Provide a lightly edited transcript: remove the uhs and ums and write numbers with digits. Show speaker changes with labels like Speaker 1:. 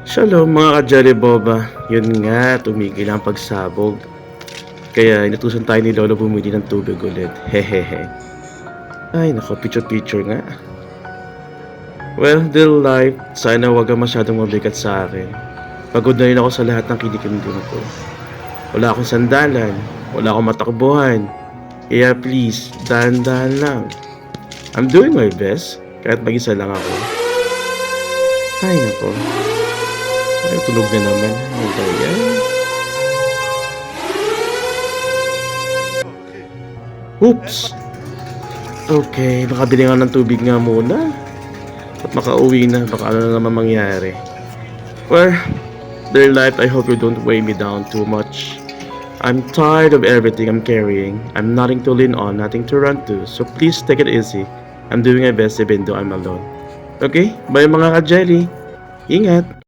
Speaker 1: Shalom mga ka-Jelly Boba. Yun nga, tumigil ang pagsabog. Kaya inutusan tayo ni Lolo bumili ng tubig ulit. Hehehe. Ay nako, picture-picture nga. Well, dear life, sana wag kang masyadong mabigat sa akin. Pagod na rin ako sa lahat ng kinikilig ko. Wala akong sandalan, wala akong matakbuhan. Kaya please, dahan-dahan lang. I'm doing my best, kahit mag-isa lang ako. Ay nako, ay tulog na naman. Ano ba yan? Oops! Okay, makabili nga ng tubig nga muna. At makauwi na, baka ano na naman mangyari. Well, dear life, I hope you don't weigh me down too much. I'm tired of everything I'm carrying. I'm nothing to lean on, nothing to run to. So please take it easy. I'm doing my best even though I'm alone. Okay? Bye mga ka-jelly. Ingat!